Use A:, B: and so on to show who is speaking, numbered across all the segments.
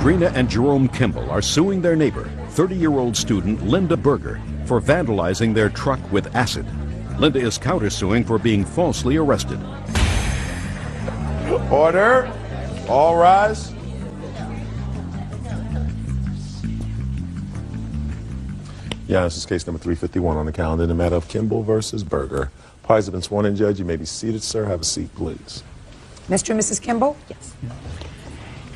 A: Adrena and Jerome Kimball are suing their neighbor, 30-year-old student Linda Berger, for vandalizing their truck with acid. Linda is countersuing for being falsely arrested.
B: Order. All rise. Yeah, this is case number 351 on the calendar in the matter of Kimball versus Berger. Parties have been sworn in, Judge. You may be seated, sir. Have a seat, please.
C: Mr. and Mrs. Kimball?
D: Yes.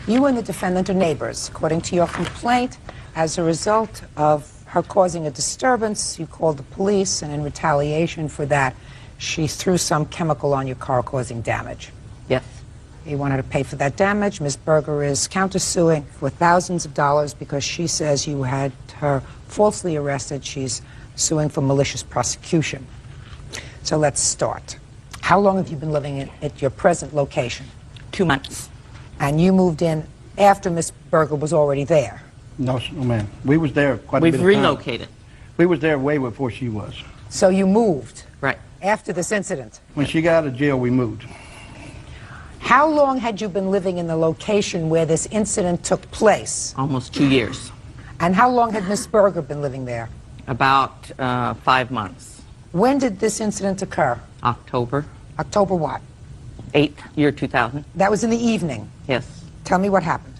C: You and the defendant are neighbors. According to your complaint, as a result of her causing a disturbance, you called the police, and in retaliation for that, she threw some chemical on your car causing damage.
D: Yes.
C: You want her to pay for that damage. Ms. Berger is countersuing for thousands of dollars because she says you had her falsely arrested. She's suing for malicious prosecution. So let's start. How long have you been living at your present location?
D: 2 months.
C: And you moved in after Ms. Berger was already there?
E: No, ma'am. We was there quite a bit of time.
D: We've relocated.
E: We was there way before she was.
C: So you moved?
D: Right.
C: After this incident?
E: When she got out of jail, we moved.
C: How long had you been living in the location where this incident took place?
D: Almost 2 years.
C: And how long had Ms. Berger been living there?
D: About 5 months.
C: When did this incident occur?
D: October
C: October what?
D: 8th, year 2000.
C: That was in the evening.
D: Yes.
C: Tell me what happened.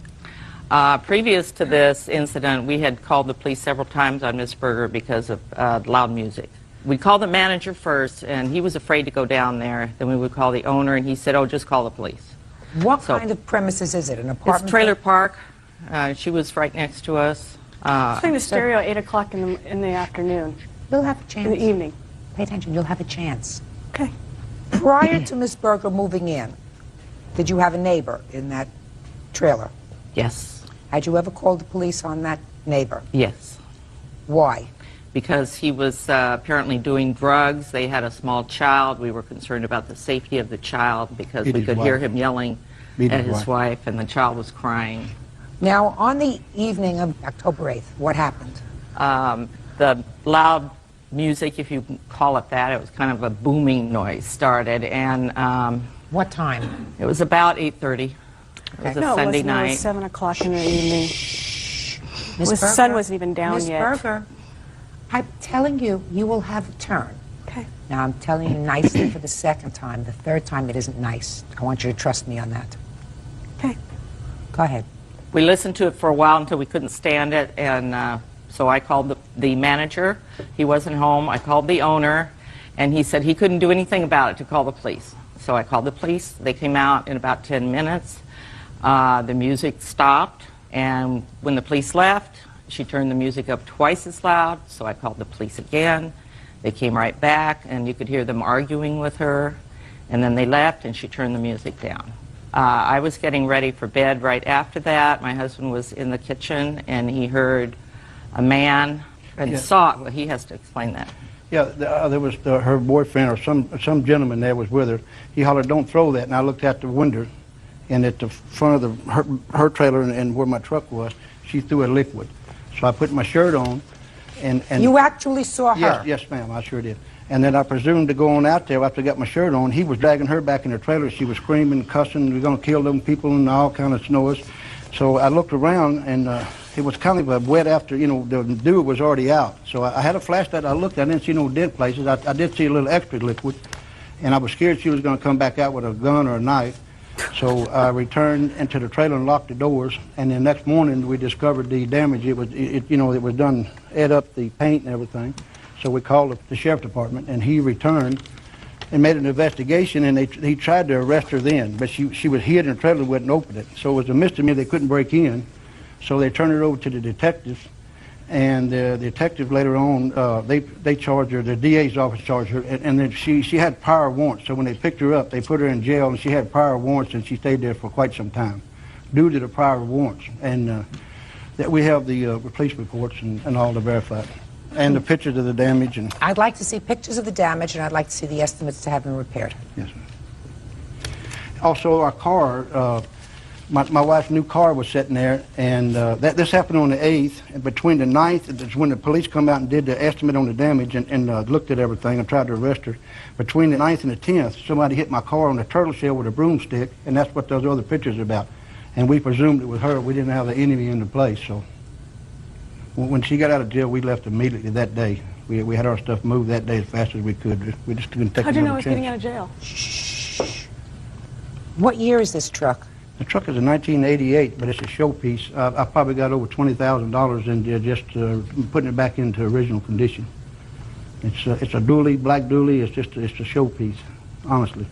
D: Previous to this incident, we had called the police several times on Miss Berger because of loud music. We called the manager first, and he was afraid to go down there. Then we would call the owner, and he said, oh, just call the police.
C: What kind of premises is it? An apartment?
D: It's trailer park. She was right next to us.
F: Playing the stereo at 8 o'clock in the afternoon.
C: You'll have a chance.
F: In the evening.
C: Pay attention. You'll have a chance.
F: Okay.
C: Prior to Ms. Berger moving in, did you have a neighbor in that trailer?
D: Yes.
C: Had you ever called the police on that neighbor?
D: Yes.
C: Why?
D: Because he was apparently doing drugs. They had a small child. We were concerned about the safety of the child because we could hear him yelling at his wife, and the child was crying.
C: Now, on the evening of October 8th, what happened?
D: The loud music, if you can call it that, it was kind of a booming noise, started, and
C: What time?
D: it was about 8:30. It was a
F: No,
D: Sunday
F: it wasn't. It
D: night.
F: was 7 o'clock in the evening.
C: Ms.
F: The
C: Berger?
F: sun wasn't even down
C: Ms.
F: yet.
C: Berger, I'm telling you, you will have a turn.
F: Okay.
C: Now, I'm telling you nicely for the second time. The third time, it isn't nice. I want you to trust me on that.
F: Okay.
C: Go ahead.
D: We listened to it for a while until we couldn't stand it, and so I called the manager. He wasn't home. I called the owner, and he said he couldn't do anything about it to call the police. So I called the police. They came out in about 10 minutes. The music stopped, and when the police left, she turned the music up twice as loud, so I called the police again. They came right back, and you could hear them arguing with her, and then they left, and she turned the music down. I was getting ready for bed right after that. My husband was in the kitchen, and he heard a man, and saw it. Well, he has to explain that.
E: Yeah, there was her boyfriend or some gentleman there was with her. He hollered, "Don't throw that!" And I looked out the window, and at the front of her trailer and where my truck was, she threw a liquid. So I put my shirt on, and
C: You actually saw her?
E: Yes, ma'am, I sure did. And then I presumed to go on out there after I got my shirt on. He was dragging her back in the trailer. She was screaming, cussing, "We're going to kill them people," and all kind of noise. So I looked around, and it was kind of a wet after, you know, the dew was already out. So I had a flashlight. I looked. I didn't see no dead places. I did see a little extra liquid, and I was scared she was going to come back out with a gun or a knife. So I returned into the trailer and locked the doors. And the next morning we discovered the damage. It was done, ate up the paint and everything. So we called the sheriff department, and he returned and made an investigation, and he tried to arrest her then, but she was hid in the trailer and wouldn't open it. So it was a misdemeanor. They couldn't break in. So they turned it over to the detectives, and the detectives later on, they charged her, the DA's office charged her, and then she had prior warrants. So when they picked her up, they put her in jail, and she had prior warrants, and she stayed there for quite some time due to the prior warrants. And that we have the police reports and all to verify it. And the pictures of the damage. And
C: I'd like to see pictures of the damage, and I'd like to see the estimates to have them repaired.
E: yes, ma'am. Also, our car, my wife's new car was sitting there, and this happened on the 8th. And between the 9th, that's when the police come out and did the estimate on the damage and looked at everything and tried to arrest her. Between the 9th and the 10th, somebody hit my car on the turtle shell with a broomstick, and that's what those other pictures are about. and we presumed it was her. We didn't have the enemy in the place, so when she got out of jail, we left immediately that day. We had our stuff moved that day as fast as we could. We just couldn't take
F: How'd you know I
E: another
F: was
E: chance.
F: getting out of jail?
C: What year is this truck?
E: The truck is a 1988, but it's a showpiece. I probably got over $20,000 in there just putting it back into original condition. It's a dually, black dually. It's a showpiece, honestly.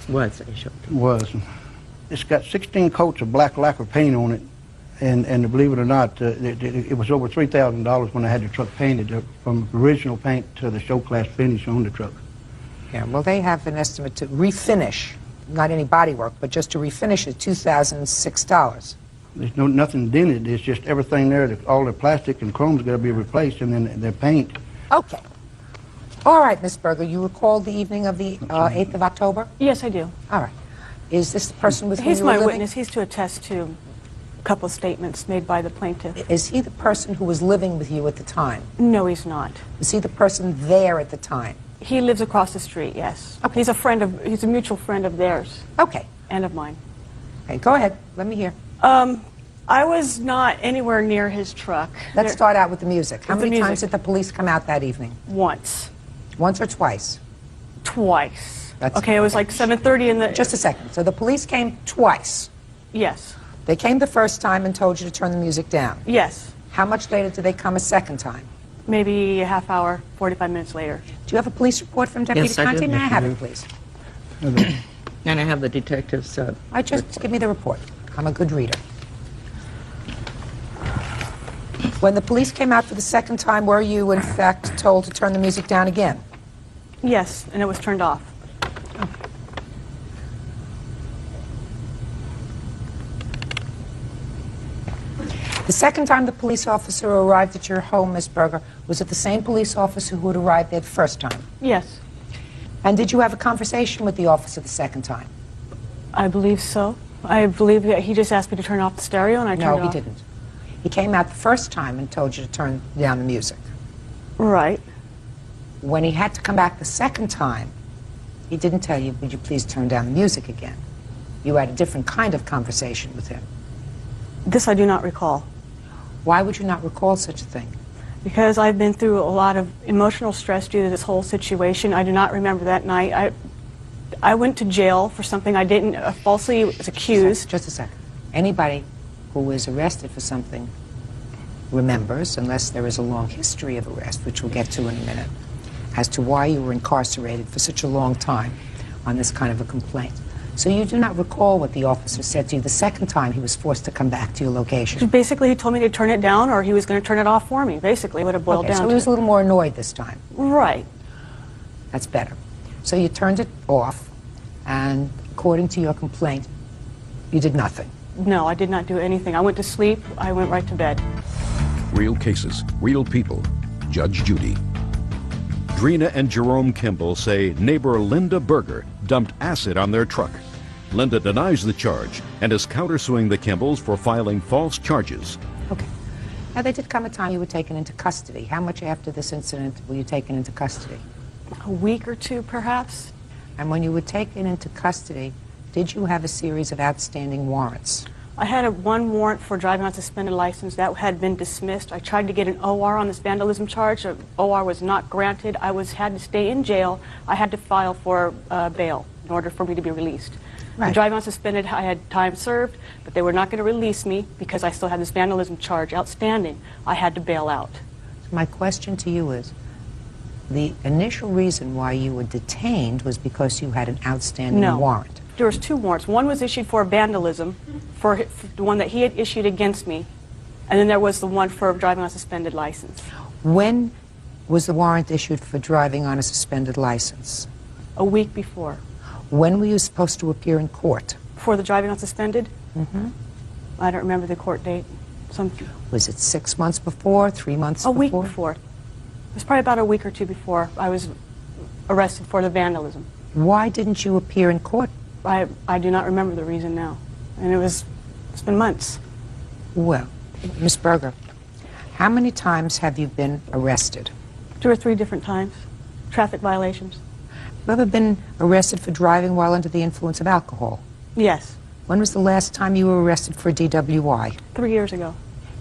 D: Was a show.
E: It was. It's got 16 coats of black lacquer paint on it, and believe it or not, it was over $3,000 when I had the truck painted, from original paint to the show class finish on the truck.
C: Yeah, well, they have an estimate to refinish, not any body work, but just to refinish it, $2,006.
E: There's nothing dented. It's just everything there. All the plastic and chrome's got to be replaced, and then the paint.
C: Okay. All right, Miss Berger, you recall the evening of the 8th of October?
F: Yes, I do.
C: All right. Is this the person with whom
F: He's
C: you were
F: my
C: living?
F: witness. He's to attest to a couple of statements made by the plaintiff.
C: Is he the person who was living with you at the time?
F: No, he's not.
C: Is he the person there at the time?
F: He lives across the street, yes.
C: Okay.
F: He's a mutual friend of theirs
C: Okay.
F: and of mine.
C: Okay, go ahead. Let me hear.
F: I was not anywhere near his truck.
C: Let's start out with the music. How
F: With the
C: many times
F: music.
C: did the police come out that evening?
F: Once.
C: Once or twice?
F: Twice.
C: That's-
F: Okay, it was like 7:30 in the...
C: Just a second. So the police came twice.
F: Yes.
C: They came the first time and told you to turn the music down.
F: Yes.
C: How much later did they come a second time?
F: Maybe a half hour, 45 minutes later.
C: Do you have a police report from Deputy
D: Yes, I
C: Conte?
D: do.
C: May I
D: Yes,
C: have
D: I
C: it,
D: do.
C: please?
D: And I have the detective's
C: Just give me the report. I'm a good reader. When the police came out for the second time, were you, in fact, told to turn the music down again?
F: Yes, and it was turned off.
C: The second time the police officer arrived at your home, Miss Berger, was it the same police officer who had arrived there the first time?
F: Yes,
C: And did you have a conversation with the officer the second time?
F: I believe so. I believe that he just asked me to turn off the stereo, and I turned it
C: No, he
F: off.
C: didn't. He came out the first time and told you to turn down the music.
F: Right.
C: When he had to come back the second time, he didn't tell you, would you please turn down the music again? You had a different kind of conversation with him.
F: This I do not recall,
C: Why would you not recall such a thing?
F: because I've been through a lot of emotional stress due to this whole situation. I do not remember that night. I went to jail for something I didn't, falsely was accused.
C: Just a second. Anybody who is arrested for something remembers, unless there is a long history of arrest, which we'll get to in a minute, as to why you were incarcerated for such a long time on this kind of a complaint. So you do not recall what the officer said to you the second time he was forced to come back to your location.
F: Basically, he told me to turn it down, or he was going to turn it off for me, basically, what it boiled
C: Okay,
F: down
C: so he was a
F: to.
C: little more annoyed this time.
F: Right.
C: That's better. So you turned it off, and according to your complaint, you did nothing.
F: No, I did not do anything. I went to sleep. I went right to bed.
A: Real cases, real people. Judge Judy. Drina and Jerome Kimball say neighbor Linda Berger dumped acid on their truck. Linda denies the charge and is countersuing the Kimballs for filing false charges.
C: Okay. Now, there did come a time you were taken into custody. How much after this incident were you taken into custody?
F: A week or two, perhaps.
C: And when you were taken into custody, did you have a series of outstanding warrants?
F: I had one warrant for driving on suspended license. That had been dismissed. I tried to get an OR on this vandalism charge. OR was not granted. I had to stay in jail. I had to file for bail in order for me to be released.
C: Right.
F: Driving on suspended, I had time served, but they were not going to release me because I still had this vandalism charge outstanding. I had to bail out.
C: So my question to you is, the initial reason why you were detained was because you had an outstanding
F: No.
C: warrant.
F: There was two warrants. One was issued for vandalism, for the one that he had issued against me, and then there was the one for driving on a suspended license.
C: When was the warrant issued for driving on a suspended license?
F: A week before.
C: When were you supposed to appear in court?
F: For the driving on suspended? Mm-hmm. I don't remember the court date.
C: Was it 6 months before, 3 months
F: A
C: before?
F: week before. It was probably about a week or two before I was arrested for the vandalism.
C: Why didn't you appear in court?
F: I do not remember the reason now. And it's been months.
C: Well, Miss Berger, how many times have you been arrested?
F: 2 or 3 different times. Traffic violations.
C: Have you ever been arrested for driving while under the influence of alcohol?
F: Yes.
C: When was the last time you were arrested for DWI?
F: 3 years ago.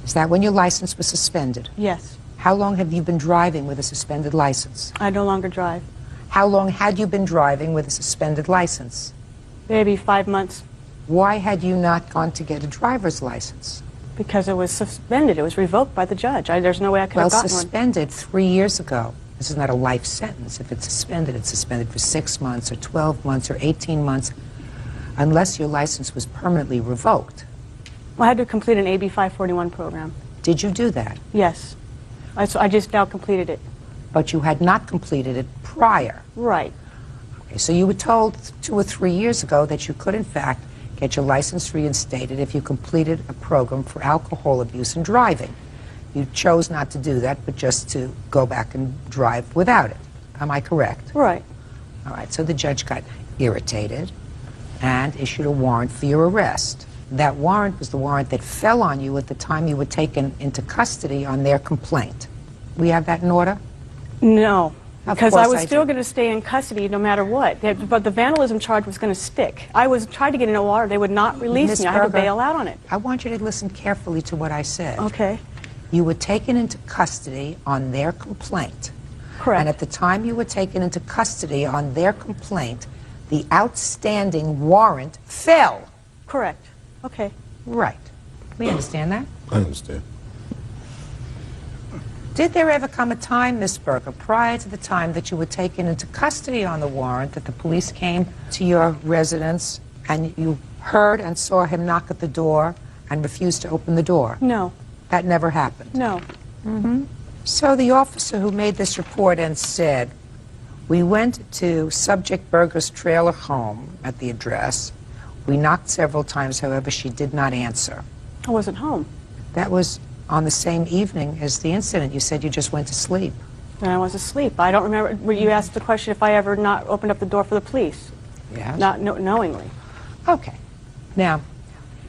C: Is that when your license was suspended?
F: Yes.
C: How long have you been driving with a suspended license?
F: I no longer drive.
C: How long had you been driving with a suspended license?
F: Maybe 5 months.
C: Why had you not gone to get a driver's license?
F: Because it was suspended. It was revoked by the judge. There's no way I could have gotten one.
C: Suspended 3 years ago. This is not a life sentence. If it's suspended for 6 months or 12 months or 18 months, unless your license was permanently revoked.
F: I had to complete an AB 541 program.
C: Did you do that?
F: Yes. I just now completed it.
C: But you had not completed it prior.
F: Right.
C: Okay, so you were told 2 or 3 years ago that you could, in fact, get your license reinstated if you completed a program for alcohol abuse and driving. You chose not to do that, but just to go back and drive without it. Am I correct?
F: Right.
C: All right, so the judge got irritated and issued a warrant for your arrest. That warrant was the warrant that fell on you at the time you were taken into custody on their complaint. We have that in order?
F: No.
C: Of
F: Because
C: course
F: I was
C: I
F: still
C: do.
F: going to stay in custody no matter what. But the vandalism charge was going to stick. I was trying to get an OR. They would not release
C: Ms.
F: me. I had to
C: Berger,
F: bail out on it.
C: I want you to listen carefully to what I said.
F: Okay.
C: You were taken into custody on their complaint.
F: Correct.
C: And at the time you were taken into custody on their complaint, the outstanding warrant fell.
F: Correct. Okay.
C: Right. We understand that?
B: I understand.
C: Did there ever come a time, Miss Berger, prior to the time that you were taken into custody on the warrant, that the police came to your residence and you heard and saw him knock at the door and refused to open the door?
F: No.
C: That never happened.
F: No.
C: So the officer who made this report and said, we went to subject Berger's trailer home at the address. We knocked several times, however, she did not answer.
F: I wasn't home.
C: That was on the same evening as the incident. You said you just went to sleep.
F: And I was asleep. I don't remember. You asked the question if I ever not opened up the door for the police.
C: Yes.
F: Not knowingly.
C: Okay. Now,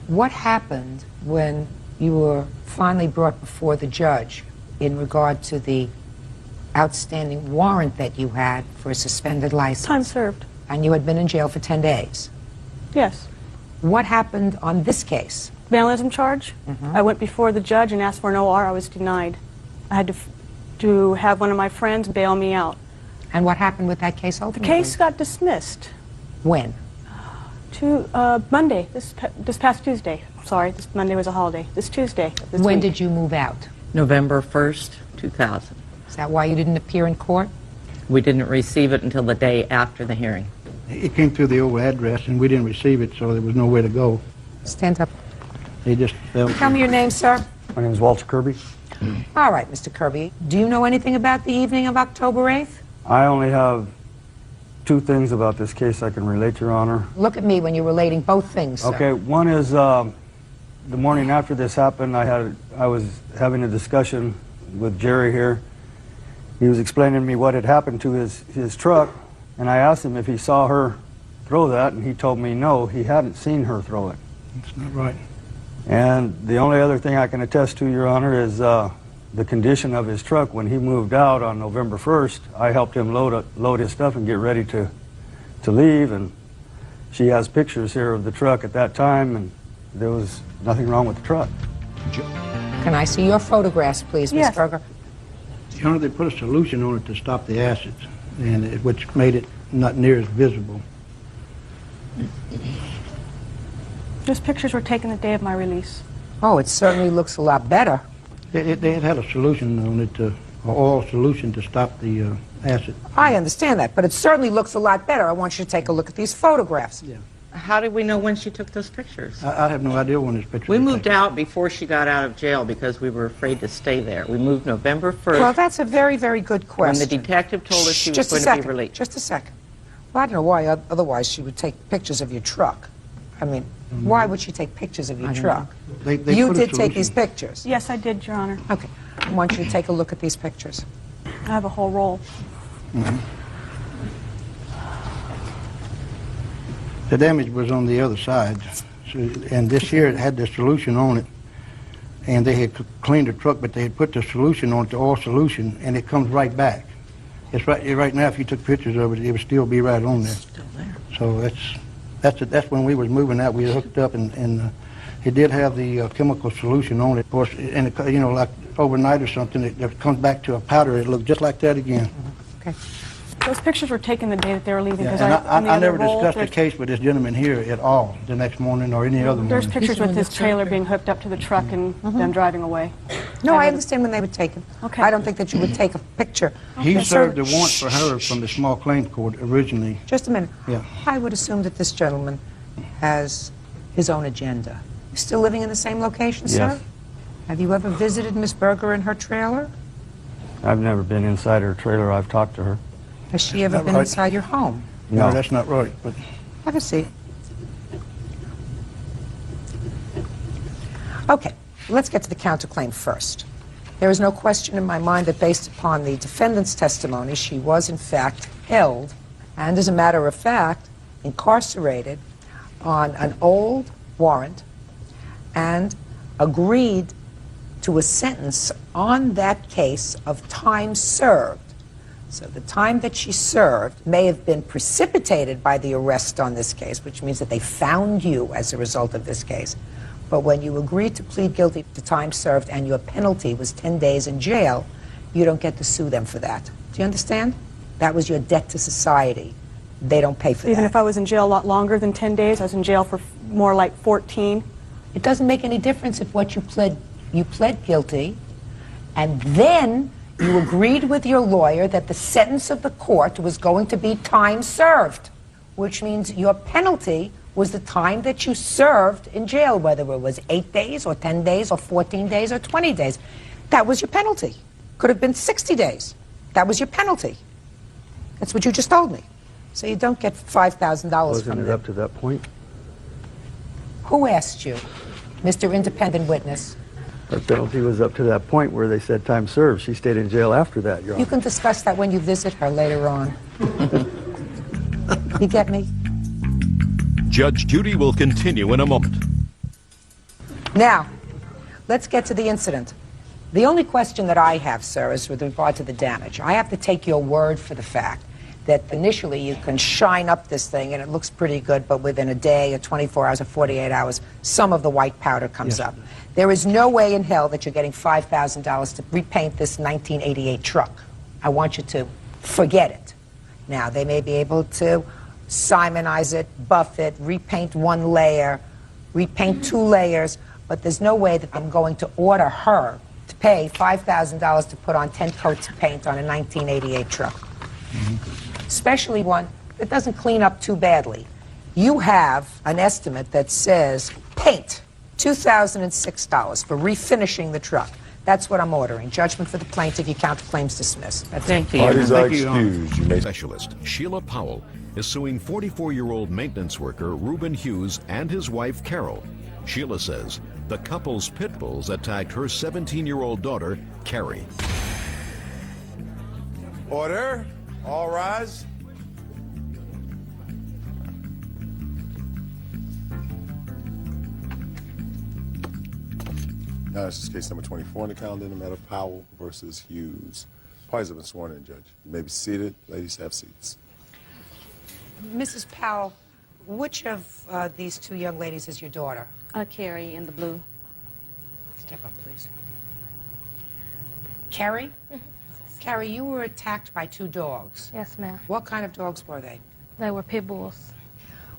C: what happened when you were finally brought before the judge in regard to the outstanding warrant that you had for a suspended license?
F: Time served.
C: And you had been in jail for 10 days.
F: Yes.
C: What happened on this case?
F: Vandalism charge. I went before the judge and asked for an OR. I was denied. I had to have one of my friends bail me out.
C: And what happened with that case
F: The
C: ultimately?
F: case got dismissed.
C: When?
F: Monday, this past Tuesday. Sorry, this Monday was a holiday. This Tuesday.
C: When did you move out?
D: November 1st, 2000.
C: Is that why you didn't appear in court?
D: We didn't receive it until the day after the hearing.
E: It came through the old address, and we didn't receive it, so there was nowhere to go.
C: Stand up.
E: They just fell.
C: Tell me your name, sir.
G: My name is Walter Kirby.
C: All right, Mr. Kirby. Do you know anything about the evening of October 8th?
G: I only have 2 things about this case I can relate, Your Honor.
C: Look at me when you're relating both things, sir.
G: Okay, one is the morning after this happened, I was having a discussion with Jerry here. He was explaining to me what had happened to his truck, and I asked him if he saw her throw that, and he told me no, he hadn't seen her throw it.
E: That's not right.
G: And the only other thing I can attest to, Your Honor, is the condition of his truck. When he moved out on November 1st, I helped him load his stuff and get ready to leave, and she has pictures here of the truck at that time, and there was nothing wrong with the truck.
C: Can I see your photographs, please, Ms.
F: Yes.
C: Berger?
E: You know, they put a solution on it to stop the acids, and which made it not near as visible.
F: Those pictures were taken the day of my release.
C: Oh, it certainly looks a lot better.
E: They had a solution on it, an oil solution to stop the acid.
C: I understand that, but it certainly looks a lot better. I want you to take a look at these photographs.
E: Yeah.
D: How did we know when she took those pictures?
E: I have no idea when this picture
D: We
E: was
D: moved
E: taken.
D: out before she got out of jail because we were afraid to stay there. We moved November 1st
C: Well, that's a very, very good
D: when
C: question.
D: the detective told us she was
C: Just a
D: going to be
C: second.
D: released.
C: Just a second. Well, I don't know why otherwise she would take pictures of your truck. I mean, why would she take pictures of your truck?
E: They
C: You
E: put a
C: did take
E: solution.
C: these pictures.
F: Yes, I did, Your Honor.
C: Okay. I want you to take a look at these pictures.
F: I have a whole roll.
E: The damage was on the other side, so, and this here it had the solution on it, and they had cleaned the truck, but they had put the solution on it, the oil solution, and it comes right back. It's right now. If you took pictures of it, it would still be right on there.
D: Still there.
E: So that's That's when we was moving out. We hooked up, and it did have the chemical solution on it, of course, and it, you know, like overnight or something, it comes back to a powder. It looked just like that again.
C: Okay.
F: Those pictures were taken the day that they were leaving.
E: Yeah,
F: 'Cause
E: and
F: in the
E: I
F: other
E: never
F: roll,
E: discussed the
F: there's-
E: case with this gentleman here at all the next morning or any other morning.
F: There's pictures
C: These are
F: with
C: in
F: his
C: the
F: trailer
C: trailer.
F: being hooked up to the truck and them driving away.
C: No, I understand when they would take it.
F: Okay.
C: I don't think that you would take a picture.
E: He
C: Okay,
E: served
C: sir.
E: the warrant for her from the small claims court originally.
C: Just a minute.
E: Yeah.
C: I would assume that this gentleman has his own agenda. You still living in the same location, sir?
G: Yes.
C: Have you ever visited Miss Berger in her trailer?
G: I've never been inside her trailer. I've talked to her.
C: Has she ever
E: Not
C: been
E: right.
C: inside your home?
E: No,
G: No.
E: that's not right. But
C: Have a seat. Okay, let's get to the counterclaim first. There is no question in my mind that based upon the defendant's testimony, she was in fact held and, as a matter of fact, incarcerated on an old warrant and agreed to a sentence on that case of time served. So the time that she served may have been precipitated by the arrest on this case, which means that they found you as a result of this case. But when you agreed to plead guilty to time served and your penalty was 10 days in jail, you don't get to sue them for that. Do you understand? That was your debt to society. They don't pay for
F: Even
C: that.
F: if I was in jail a lot longer than 10 days, I was in jail for more like 14.
C: It doesn't make any difference if what you pled guilty, and then you agreed with your lawyer that the sentence of the court was going to be time served, which means your penalty was the time that you served in jail, whether it was 8 days or 10 days or 14 days or 20 days. That was your penalty. Could have been 60 days. That was your penalty. That's what you just told me. So you don't get $5,000
G: Wasn't
C: from
G: it
C: them.
G: up to that point?
C: Who asked you, Mr. Independent Witness?
G: Her penalty was up to that point where they said time served. She stayed in jail after that, Your
C: You
G: Honor.
C: can discuss that when you visit her later on. You get me?
A: Judge Judy will continue in a moment.
C: Now, let's get to the incident. The only question that I have, sir, is with regard to the damage. I have to take your word for the fact that initially you can shine up this thing and it looks pretty good, but within a day or 24 hours or 48 hours, some of the white powder comes up. There is no way in hell that you're getting $5,000 to repaint this 1988 truck. I want you to forget it. Now, they may be able to simonize it, buff it, repaint one layer, repaint 2 layers, but there's no way that I'm going to order her to pay $5,000 to put on 10 coats of paint on a 1988 truck. Especially one that doesn't clean up too badly. You have an estimate that says paint, $2,006 for refinishing the truck. That's what I'm ordering. Judgment for the plaintiff, your counterclaim's dismissed. That's it.
D: Thank you.
B: Parties are
E: Thank you, Your Honor.
B: excused. You may
A: Specialist Sheila Powell is suing 44-year-old maintenance worker Reuben Hughes and his wife Carol. Sheila says the couple's pit bulls attacked her 17-year-old daughter, Carrie.
H: Order. All rise.
B: Now, this is case number 24 on the calendar in the matter of Powell versus Hughes. Parties have been sworn in, Judge. You may be seated. Ladies, have seats.
C: Mrs. Powell, which of these 2 young ladies is your daughter?
I: Carrie in the blue.
C: Step up, please. Carrie? Carrie, you were attacked by 2 dogs.
I: Yes, ma'am.
C: What kind of dogs were they?
I: They were pit bulls.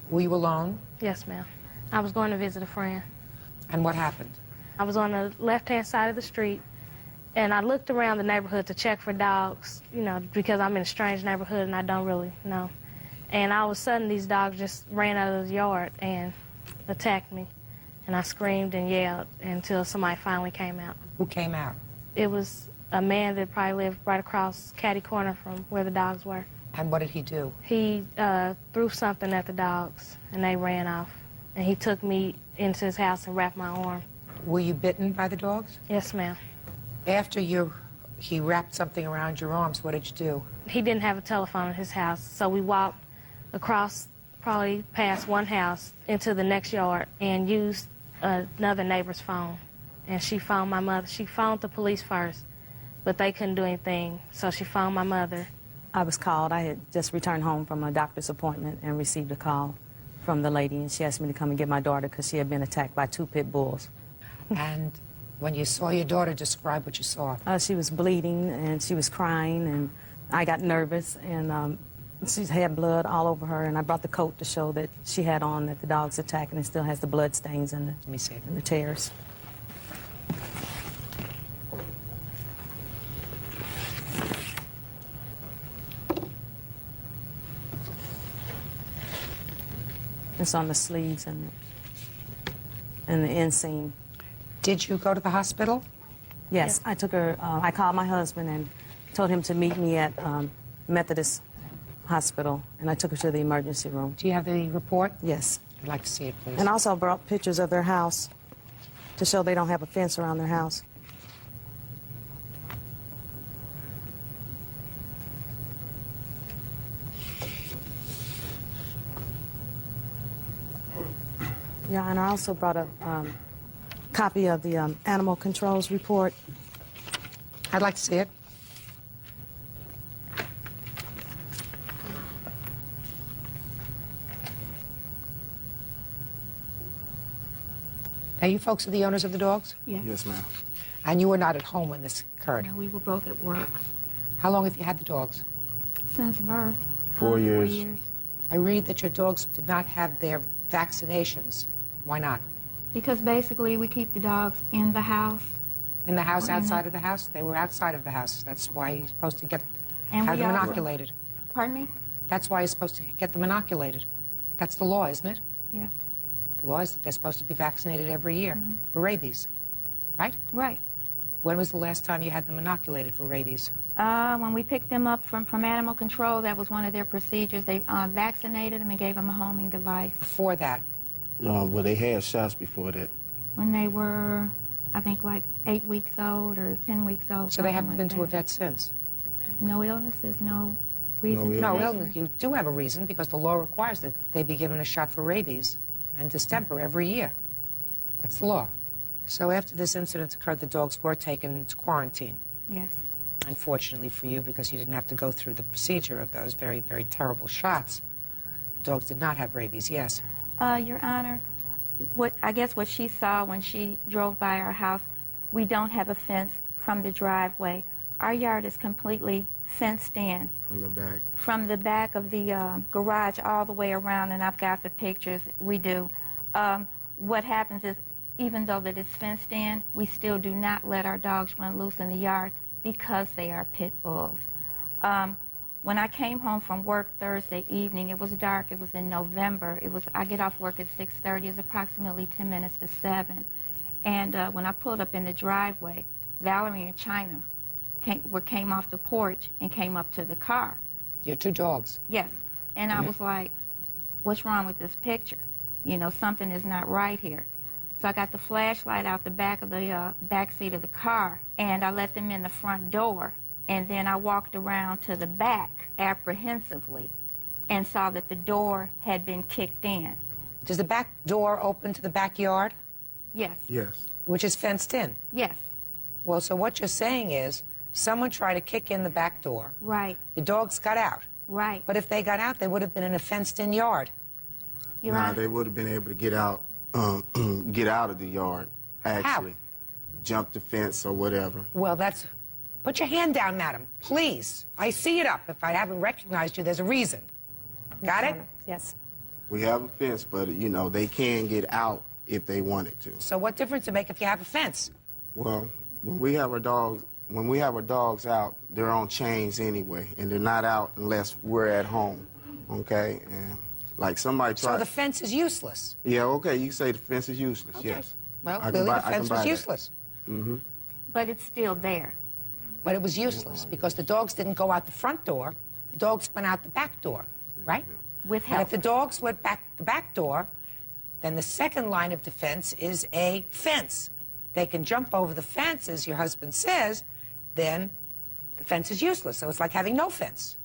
C: Were you alone?
I: Yes, ma'am. I was going to visit a friend.
C: And what happened?
I: I was on the left-hand side of the street, and I looked around the neighborhood to check for dogs, you know, because I'm in a strange neighborhood and I don't really know. And all of a sudden, these dogs just ran out of the yard and attacked me. And I screamed and yelled until somebody finally came out.
C: Who came out?
I: It was a man that probably lived right across Caddy Corner from where the dogs were.
C: And what did he do?
I: He threw something at the dogs, and they ran off. And he took me into his house and wrapped my arm.
C: Were you bitten by the dogs?
I: Yes, ma'am.
C: After he wrapped something around your arms, what did you do?
I: He didn't have a telephone in his house, so we walked across, probably past one house, into the next yard, and used another neighbor's phone. And she phoned my mother. She phoned the police first, but they couldn't do anything, so she phoned my mother.
J: I was called. I had just returned home from a doctor's appointment and received a call from the lady, and she asked me to come and get my daughter because she had been attacked by 2 pit bulls.
C: And when you saw your daughter, describe what you saw.
J: She was bleeding, and she was crying, and I got nervous, and she had blood all over her, and I brought the coat to show that she had on that the dog's attacked, and it still has the blood stains and
C: Let me see it.
J: the tears. It's on the sleeves and the inseam.
C: Did you go to the hospital?
J: Yes, I took her, I called my husband and told him to meet me at Methodist Hospital, and I took her to the emergency room.
C: Do you have the report?
J: Yes.
C: I'd like to see it, please.
J: And also brought pictures of their house to show they don't have a fence around their house. Yeah, and I also brought a copy of the animal controls report.
C: I'd like to see it. Now, you folks are the owners of the dogs?
K: Yes.
L: Yes, ma'am.
C: And you were not at home when this occurred?
K: No, we were both at work
C: How long have you had the dogs?
K: since birth.
L: 4 years.
K: 4 years.
C: I read that your dogs did not have their vaccinations. Why not?
K: Because basically we keep the dogs in the house.
C: In the house,
K: Or in
C: outside
K: the-
C: of the house? They were outside of the house. That's why you're supposed to have
K: we
C: them
K: also-
C: inoculated.
K: Pardon me?
C: That's why you're supposed to get them inoculated. That's the law, isn't it?
K: Yes.
C: The law is that they're supposed to be vaccinated every year for rabies, right?
K: Right.
C: When was the last time you had them inoculated for rabies?
K: When we picked them up from animal control, that was one of their procedures. They vaccinated them and gave them a homing device.
C: Before that?
L: Well, they had shots before that.
K: When they were, I think, like 8 weeks old or 10 weeks old.
C: So they
K: something
C: haven't
K: like
C: been to a
K: that.
C: vet since?
K: No illnesses, no reason to
C: No,
K: take
C: illness.
K: them.
C: You do have a reason because the law requires that they be given a shot for rabies and distemper every year. That's the law. So after this incident occurred, the dogs were taken into quarantine.
K: Yes.
C: Unfortunately for you, because you didn't have to go through the procedure of those very, very terrible shots. The dogs did not have rabies, yes.
K: Your Honor, I guess what she saw when she drove by our house, we don't have a fence from the driveway. Our yard is completely fenced in.
L: From the back.
K: From the back of the garage all the way around, and I've got the pictures. We do. What happens is, even though that it's fenced in, we still do not let our dogs run loose in the yard because they are pit bulls. When I came home from work Thursday evening, it was dark. It was in November. I get off work at 6:30. It's approximately 10 minutes to 7. And when I pulled up in the driveway, Valerie and China came off the porch and came up to the car.
C: Your 2 dogs?
K: Yes. And I was like, what's wrong with this picture? You know, something is not right here. So I got the flashlight out the back of the back seat of the car, and I let them in the front door. And then I walked around to the back apprehensively and saw that the door had been kicked in.
C: Does the back door open to the backyard?
K: Yes.
L: Yes.
C: Which is fenced in?
K: Yes.
C: Well, so what you're saying is someone tried to kick in the back door.
K: Right.
C: Your dogs got out.
K: Right.
C: But if they got out, they would have been in a fenced-in yard.
K: Your
L: Nah,
K: Honor.
L: they would have been able to get out of the yard, actually. Jump the fence or whatever.
C: Well, that's... Put your hand down, madam, please. I see it up. If I haven't recognized you, there's a reason. Got it?
J: Yes.
L: We have a fence, but, you know, they can get out if they wanted to.
C: So what difference does it make if you have a fence?
L: Well, when we have our dogs out, they're on chains anyway, and they're not out unless we're at home, okay? And like somebody tried...
C: So the fence is useless?
L: Yeah, okay, you say the fence is useless,
C: Okay.
L: yes.
C: Well,
L: I can
C: clearly
L: buy-
C: the
L: I can
C: fence
L: buy
C: was
L: that.
C: useless.
L: Mm-hmm.
K: But it's still there.
C: But it was useless because the dogs didn't go out the front door. The dogs went out the back door, right?
K: With
C: And
K: help.
C: if the dogs went back the back door, then the second line of defense is a fence. They can jump over the fence, as your husband says, then the fence is useless. So it's like having no fence.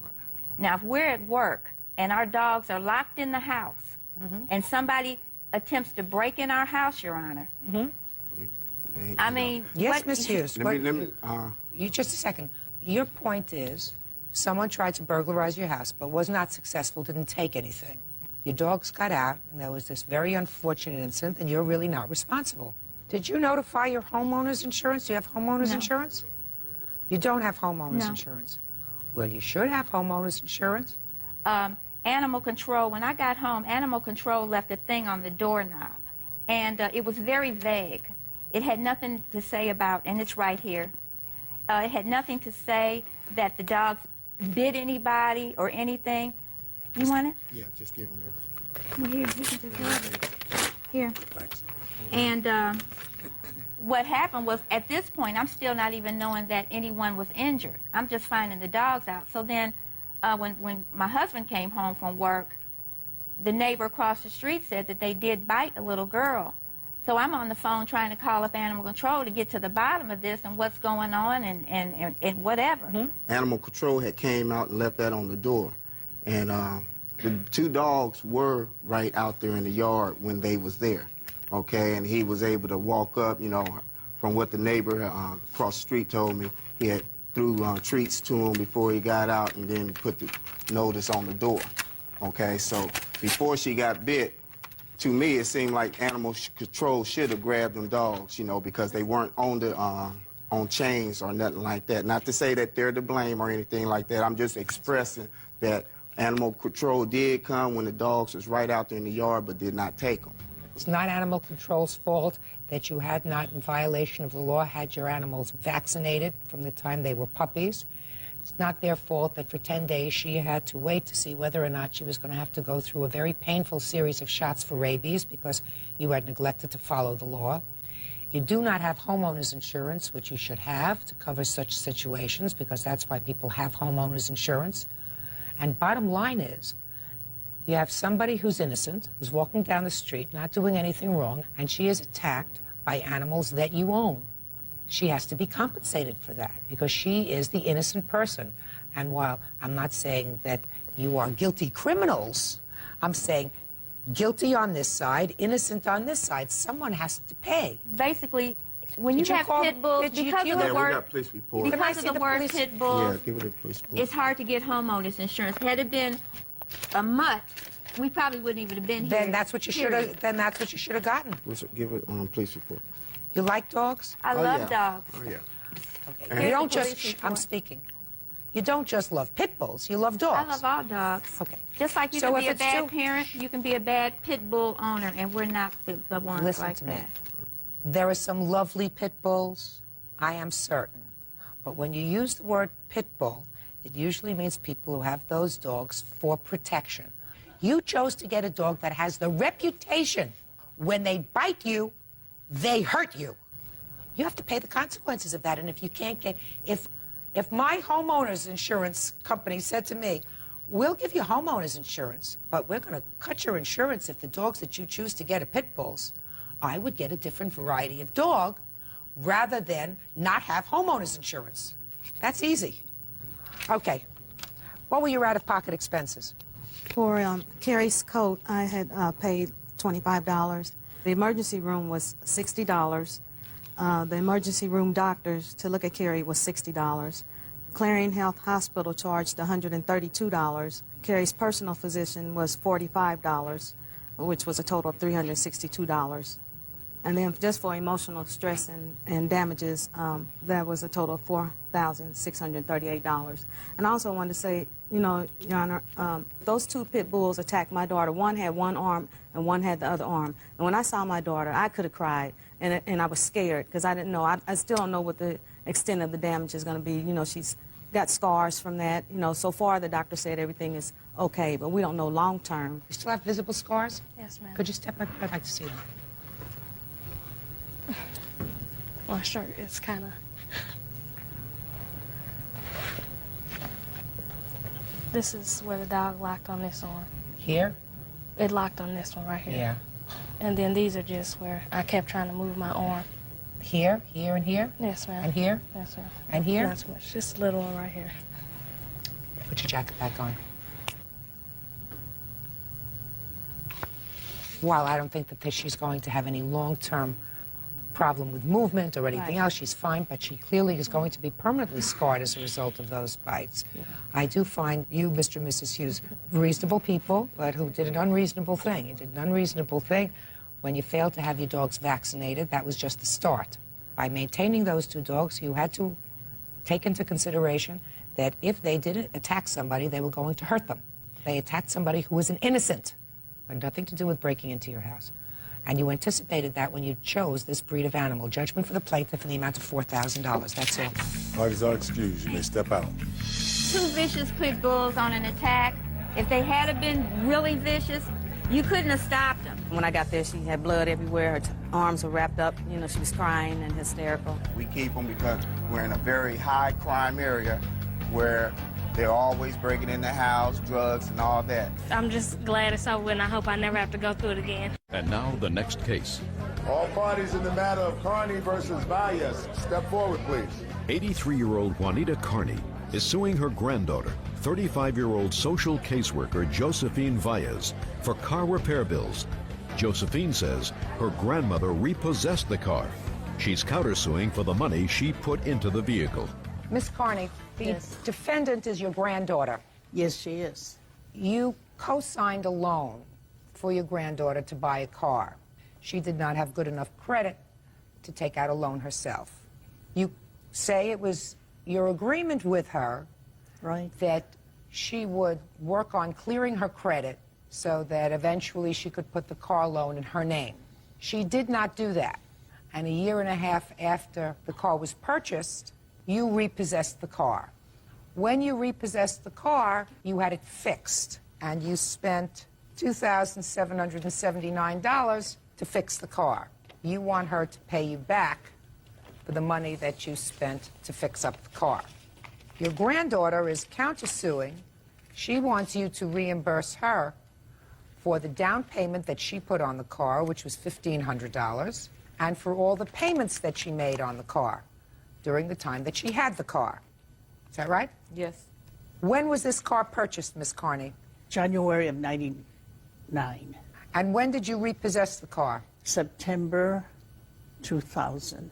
K: Now, if we're at work and our dogs are locked in the house and somebody attempts to break in our house, Your Honor, I mean...
C: Yes,
K: what-
C: Miss Hughes. You just a second. Your point is someone tried to burglarize your house but was not successful, didn't take anything. Your dogs got out, and there was this very unfortunate incident, and you're really not responsible. Did you notify your homeowner's insurance? Do you have homeowner's
K: No.
C: insurance? You don't have homeowner's
K: No.
C: insurance. Well, you should have homeowner's insurance.
K: Animal control, when I got home, animal control left a thing on the doorknob, and it was very vague. It had nothing to say about, and it's right here, it had nothing to say that the dogs bit anybody or anything. You want it?
L: Yeah, just give them this.
K: Well, here, you can just have it. Here.
L: Thanks.
K: And what happened was, at this point, I'm still not even knowing that anyone was injured. I'm just finding the dogs out. So then, when my husband came home from work, the neighbor across the street said that they did bite a little girl. So I'm on the phone trying to call up animal control to get to the bottom of this and what's going on and whatever.
C: Mm-hmm.
L: Animal control had came out and left that on the door. And the two dogs were right out there in the yard when they was there, okay? And he was able to walk up, you know, from what the neighbor across the street told me. He had threw treats to him before he got out and then put the notice on the door, okay? So before she got bit, to me, it seemed like animal control should have grabbed them dogs, you know, because they weren't on the on chains or nothing like that. Not to say that they're to blame or anything like that. I'm just expressing that animal control did come when the dogs was right out there in the yard, but did not take them.
C: It's not animal control's fault that you had not, in violation of the law, had your animals vaccinated from the time they were puppies. It's not their fault that for 10 days she had to wait to see whether or not she was going to have to go through a very painful series of shots for rabies because you had neglected to follow the law. You do not have homeowners insurance, which you should have to cover such situations, because that's why people have homeowners insurance. And bottom line is, you have somebody who's innocent, who's walking down the street, not doing anything wrong, and she is attacked by animals that you own. She has to be compensated for that because she is the innocent person. And while I'm not saying that you are guilty criminals, I'm saying guilty on this side, innocent on this side. Someone has to pay.
K: Basically, when you have pit bulls, because of
L: we
K: the word,
L: got police report.
K: because of the word pit bulls,
L: Yeah, give it a police report.
K: it's hard to get homeowners insurance. Had it been a mutt, we probably wouldn't even have been here.
C: Then that's what you should have. Then that's what you should have gotten.
L: Give it police report.
C: You like dogs?
K: I love dogs.
L: Oh, yeah.
C: Okay. You don't
K: the police
C: just.
K: report.
C: I'm speaking. You don't just love pit bulls. You love dogs.
K: I love all dogs.
C: Okay.
K: Just like you
C: So
K: can
C: if
K: be a
C: it's
K: bad
C: too-
K: parent, you can be a bad pit bull owner, and we're not the ones
C: Listen
K: like
C: to me.
K: that.
C: There are some lovely pit bulls, I am certain. But when you use the word pit bull, it usually means people who have those dogs for protection. You chose to get a dog that has the reputation when they bite you, they hurt you. You have to pay the consequences of that. And if you can't get, if my homeowner's insurance company said to me, we'll give you homeowner's insurance, but we're going to cut your insurance if the dogs that you choose to get are pit bulls, I would get a different variety of dog rather than not have homeowner's insurance. That's easy. Okay. What were your out-of-pocket expenses?
J: For Carrie's coat, I had paid $25. The emergency room was $60. The emergency room doctors to look at Carrie was $60. Clarion Health Hospital charged $132. Carrie's personal physician was $45, which was a total of $362. And then just for emotional stress and damages, that was a total of $4,638. And I also wanted to say, you know, Your Honor, those two pit bulls attacked my daughter. One had one arm and one had the other arm. And when I saw my daughter, I could have cried. And I was scared because I didn't know. I still don't know what the extent of the damage is going to be. You know, she's got scars from that. You know, so far the doctor said everything is okay, but we don't know long term.
C: You still have visible scars?
I: Yes, ma'am.
C: Could you step up? I'd like to see them.
I: My shirt is kind of... This is where the dog locked on this arm.
C: Here?
I: It locked on this one right here.
C: Yeah.
I: And then these are just where I kept trying to move my arm.
C: Here, here, and here?
I: Yes, ma'am.
C: And here?
I: Yes, ma'am.
C: And here?
I: Not too much. Just a little one right here.
C: Put your jacket back on. While I don't think that she's going to have any long-term problem with movement or anything else. She's fine, but she clearly is going to be permanently scarred as a result of those bites. I do find you, Mr. and Mrs. Hughes, reasonable people, but who did an unreasonable thing. You did an unreasonable thing when you failed to have your dogs vaccinated. That was just the start. By maintaining those 2 dogs, you had to take into consideration that if they didn't attack somebody, they were going to hurt them. They attacked somebody who was an innocent, had nothing to do with breaking into your house. And you anticipated that when you chose this breed of animal. Judgment for the plaintiff in the amount of $4,000. That's all.
B: Parties are excused. You may step out.
K: 2 vicious pit bulls on an attack. If they had been really vicious, you couldn't have stopped them.
F: When I got there, she had blood everywhere. Her arms were wrapped up. You know, she was crying and hysterical.
L: We keep them because we're in a very high crime area where they're always breaking in the house, drugs and all that.
I: I'm just glad it's over and I hope I never have to go through it again.
A: And now the next case.
H: All parties in the matter of Carney versus Valles, step forward, please.
A: 83-year-old Juanita Carney is suing her granddaughter, 35-year-old social caseworker Josephine Valles, for car repair bills. Josephine says her grandmother repossessed the car. She's countersuing for the money she put into the vehicle.
C: Miss Carney, the defendant is your granddaughter.
M: Yes, she is.
C: You co-signed a loan for your granddaughter to buy a car. She did not have good enough credit to take out a loan herself. You say it was your agreement with her that she would work on clearing her credit so that eventually she could put the car loan in her name. She did not do that. And a year and a half after the car was purchased, you repossessed the car. When you repossessed the car, you had it fixed, and you spent $2,779 to fix the car. You want her to pay you back for the money that you spent to fix up the car. Your granddaughter is countersuing. She wants you to reimburse her for the down payment that she put on the car, which was $1,500, and for all the payments that she made on the car during the time that she had the car. Is that right?
M: Yes.
C: When was this car purchased, Miss Carney?
M: January of '99.
C: And when did you repossess the car?
M: September 2000.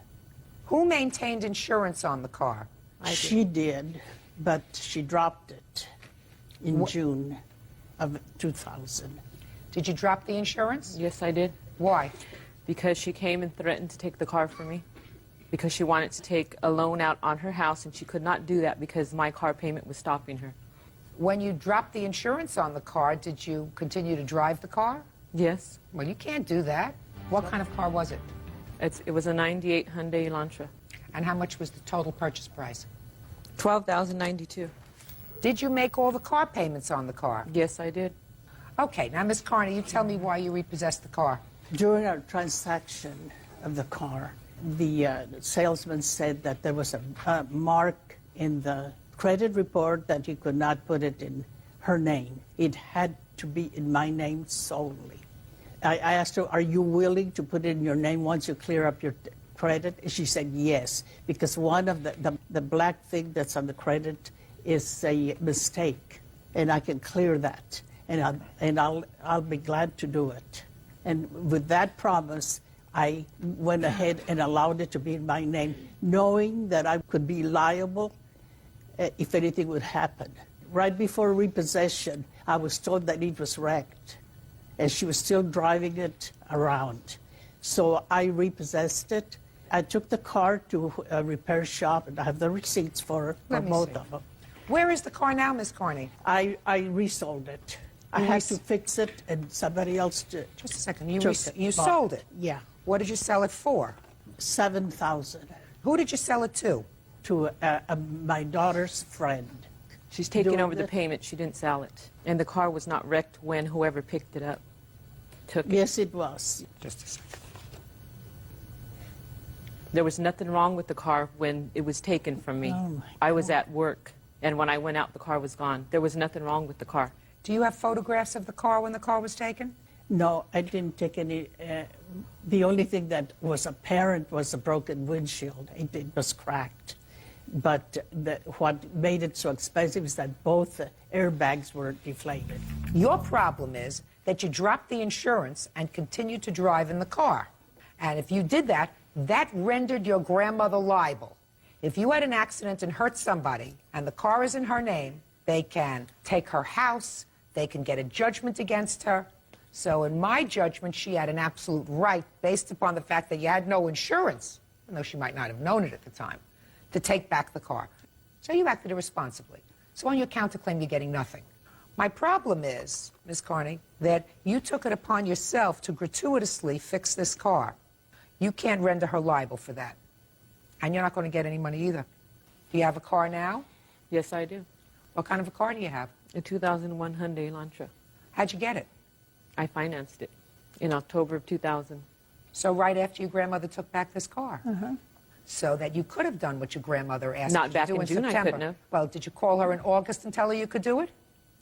C: Who maintained insurance on the car?
M: She did, but she dropped it in June of 2000.
C: Did you drop the insurance?
N: Yes, I did.
C: Why?
N: Because she came and threatened to take the car from me. Because she wanted to take a loan out on her house, and she could not do that because my car payment was stopping her.
C: When you dropped the insurance on the car, did you continue to drive the car?
N: Yes.
C: Well, you can't do that. What kind of car was it?
N: It was a 98 Hyundai Elantra.
C: And how much was the total purchase price?
N: $12,092.
C: Did you make all the car payments on the car?
N: Yes, I did.
C: Okay, now, Miss Carney, you tell me why you repossessed the car.
M: During our transaction of the car, the salesman said that there was a mark in the credit report that he could not put it in her name. It had to be in my name solely. I asked her, are you willing to put it in your name once you clear up your credit? And she said yes, because one of the black thing that's on the credit is a mistake, and I can clear that, and I'll be glad to do it. And with that promise, I went ahead and allowed it to be in my name, knowing that I could be liable if anything would happen. Right before repossession, I was told that it was wrecked, and she was still driving it around. So I repossessed it. I took the car to a repair shop, and I have the receipts for both of them.
C: Where is the car now, Miss Carney?
M: I resold it. I had to fix it, and somebody else did.
C: Just a second. You sold it?
M: Yeah.
C: What did you sell it for?
M: $7,000.
C: Who did you sell it to?
M: To my daughter's friend.
N: She's taking over the payment. She didn't sell it. And the car was not wrecked when whoever picked it up took it.
M: Yes, it was.
C: Just a second.
N: There was nothing wrong with the car when it was taken from me.
M: Oh my
N: I was at work, and when I went out, the car was gone. There was nothing wrong with the car.
C: Do you have photographs of the car when the car was taken?
M: No, I didn't take any. The only thing that was apparent was a broken windshield. It was cracked. But what made it so expensive is that both airbags were deflated.
C: Your problem is that you dropped the insurance and continued to drive in the car. And if you did that, That rendered your grandmother liable. If you had an accident and hurt somebody and the car is in her name, they can take her house, they can get a judgment against her. So in my judgment, she had an absolute right, based upon the fact that you had no insurance, even though she might not have known it at the time, to take back the car. So you acted irresponsibly. So on your counterclaim, you're getting nothing. My problem is, Ms. Carney, that you took it upon yourself to gratuitously fix this car. You can't render her liable for that. And you're not going to get any money either. Do you have a car now?
N: Yes, I do.
C: What kind of a car do you have?
N: A 2001 Hyundai Elantra.
C: How'd you get it?
N: I financed it in October of 2000.
C: So right after your grandmother took back this car? So that you could have done what your grandmother asked
N: Not
C: you to
N: back
C: do
N: in
C: in
N: June, I
C: September.
N: couldn't have.
C: Well, did you call her in August and tell her you could do it?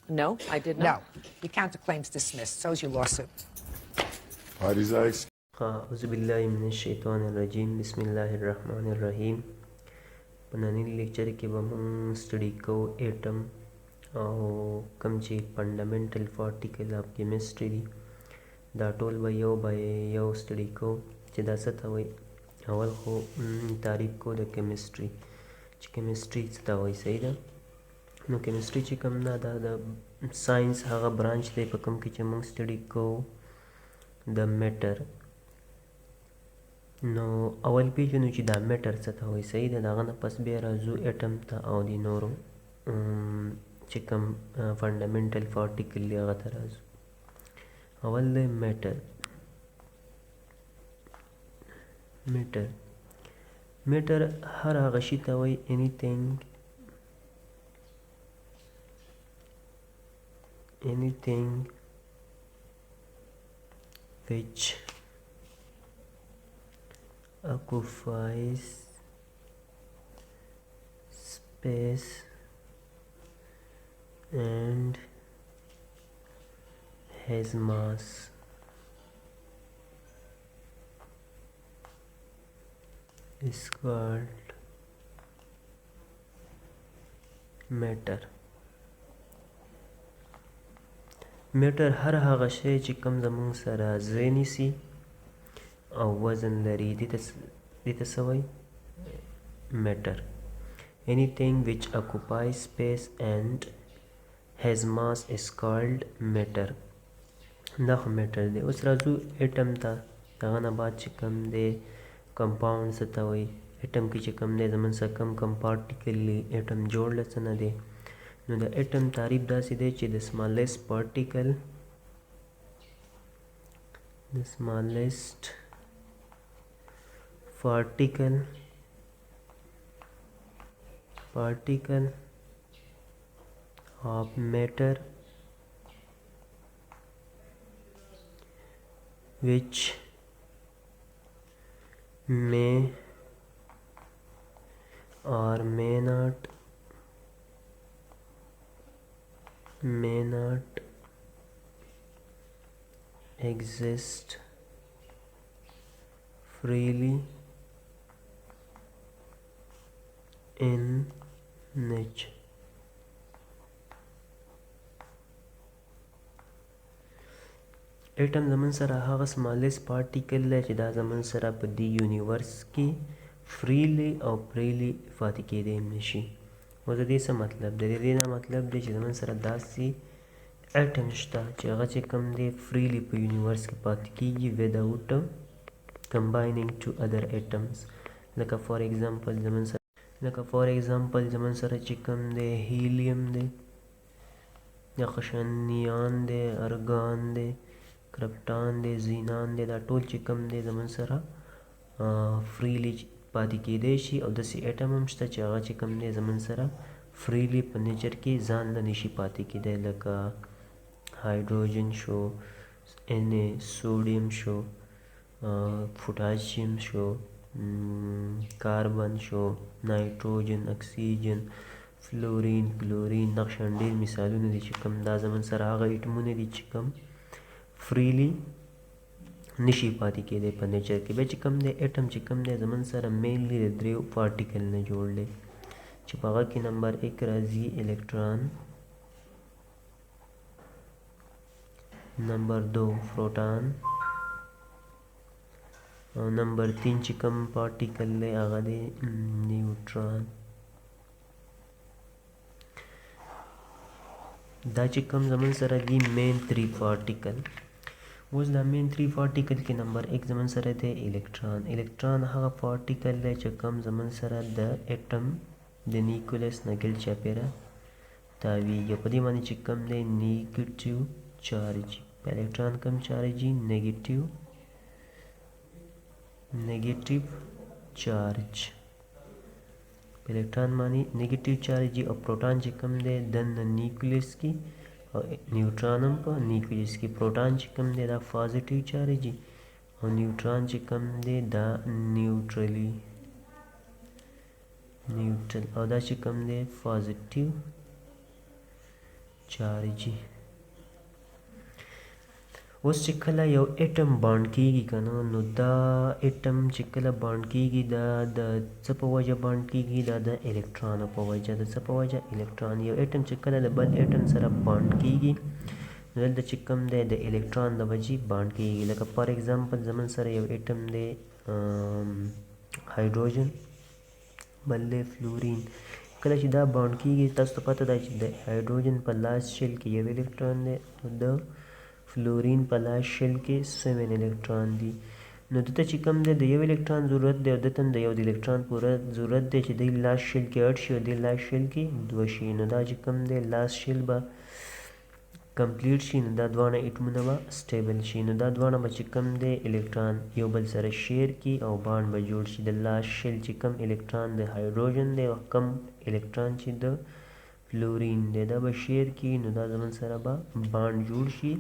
N: No, I did
C: No.
N: not.
C: Your counterclaim's dismissed. So's your lawsuit.
B: Parties are excused.
O: أعوذ بالله من الشيطان الرجيم بسم الله الرحمن الرحيم پنانی لیکچر کې به موږ سټډي کوو ایټم او کوم چې فنډامنټل پارټیکل اف کیمستري دي دا ټول به یو سټډي کوو چې دا څه ته وایي اول خو تعریف کوو د کیمستري چې کیمستري څه ته وایي صحیح ده نو کیمستري چې کوم ده دا د ساینس هغه برانچ دی په کوم کې چې موږ سټډي کوو د میټر نو اول پیژنو چې دا میټر څه ته وایي صحیح ده د هغه نه پس بیا راځو ایټم ته او د نورو چې کوم فنډامنټل پارټیکل دی هغه ته راځو اول دی میټر هر هغه شي ته وایي anything which occupies space and has mass is called matter. میټر هر هغه شی چې کوم زموږ سره ځای نیسي او وزن لري دې ته څه وایي میټر anything which occupies space and has mass is called matter دا خو میټر دی اوس راځو ایټم ته هغه نه بعد چې کوم دی کمپاوند څه ته وایي ایټم کې چې کوم دی زموږ سره کم پارټیکل دی ایټم جوړ له څه نه دی نو د ایټم تعریف داسې دی چې د smallest particle of matter which may or may not exist freely in nature. ایټم زمون سره هغه smallest particle دی چې دا زمون سره په دې یونیورس کې فریلی او پریلی پاتې کېدی نشي اوس د دې څه مطلب دی د دې نه مطلب دی چې زمون سره داسې ایټم شته چې هغه چې کوم دی فریلی په یونیورس کې پاتې کېږي without combining to other atoms لکه فار ایگزامپل زمون سره چې کوم دی هیلیم دی یا قشنیان دی ارګان دی کرپټان دی زینان دی دا ټول چې کوم دی زمون سره فریلی پاتې کېدی شي او داسې ایټم هم شته چې هغه چې کوم دی زمون سره فریلی په نیچر کې ځان له نشي پاتې کېدی لکه هایدروجن شو سوډیم شو پوټاشیم شو کاربن شو نایټروجن اکسیجن فلورین کلورین نقشن ډېر مثالونه دي چې کوم دا زمون سره هغه ایټمونه دي چې کوم فریلی نشي پاتې کېدی په نیچر کې بیا چې کوم دی ایټم چې کوم دی زمون سره مینلی د دریو پارټیکل نه جوړ دی چې په هغه کې نمبر 1 راځي الکترون نمبر 2 پروټون نمبر 3 چې کوم پارټیکل دی هغه دی نیوټران. دا چې کوم زمون سره دی مین 3 پارټیکل. اوس دا مین 3 پارټیکل کې نمبر 1 زمون سره دی الکترون. الکترون هغه پارټیکل دی چې کوم زمون سره د اټم د نیوکلیس نه ګل چاپیره تاویږي. په دې باندې چې کوم دی نیگیټیو چارج، په الکترون کوم چارج دی نیگیټیو چارج، په الکترون باندې نیگیټیو چارج او پروټون چې کوم دی دننه نیوکلیس کې او نیوټرون هم په نیوکلیس کې. پروټون چې کوم دی دا پازیټیو چارج او نیوټرون چې کوم دی دا نیوټرل او دا چې کوم دی پازیټیو چارج. اوس چې کله یو اټم بانډ کیږي کنه نو دا اټم چې کله بانډ کیږي دا د څه په وجه بانډ کیږي؟ دا د الکترون په وجه. د څه په وجه؟ الکترون. یو اټم چې کله د بل اټم سره بانډ کیږي نو دلته چې کوم دی د الکترون د وجې بانډ کیږي. لکه فار ایگزامپل زمون سره یو اټم دی هایدروجن، بل دی فلورین. کله چې دا بانډ کیږي تاسو ته پته ده چې د هایدروجن په لاس شل کې یو الکترون دی او د فلورین په لاس شل کې 7 الکترون دي. نو دته چې کوم دی د یو الکترون ضرورت دی او دته د یو الکترون پوره ضرورت دی چې د لاس شل کې اډ شي او د لاس شل کې 2 شي. نو دا چې کوم دی لاس شل به کمپلیټ شي نو دا دوانه اټمونه به سټیبل شي. نو دا دوانه به چې کوم دی الکترون یو بل سره شیر کی او بانډ به جوړ شي. د لاس شل چې کوم الکترون د هایدروجن دی او کم الکترون چې د فلورین دی دا به شیر کی نو دا زمون سره به بانډ جوړ شي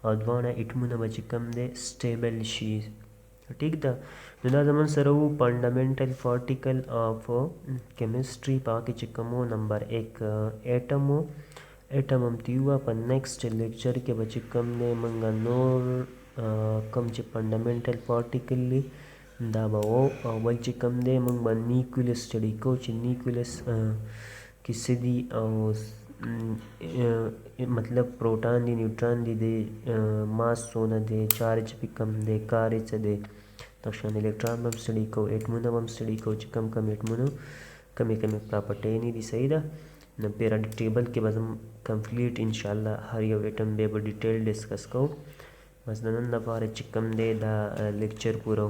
O: او دوانه اټمونه به چې کوم دی سټیبل شي. ٹھیک ده. نو دا زمون سره وو فنډامنټل پارټیکل اف کیمستري. پاکه چې کوم نمبر 1 اټم اټم هم تیوا. په نیکسټ لیکچر کې به چې کوم دی منګه نور کوم چې فنډامنټل پارټیکل دی دا به وو او بل چې کوم دی موږ به نیوکلیس سټډي کوو چې نیوکلیس کې څه دي او مطلب پروټون دی نیوټرون دی د ماس څونه دی، چارج پې کم دی، کار یې څه دی. دغشان الکترون به هم سټډي کوو، اټمونه به هم سټډي کوو چې کم کم اټمونو کمې کمې پراپرټۍ نه دي. صحیح ده. نو پیریاډک ټیبل کې به زم کمپلیټ انشاءالله هر یو اټم به ډیټیل ډسکس کوو. بس د نن لپاره چې کوم دی دا لیکچر پوره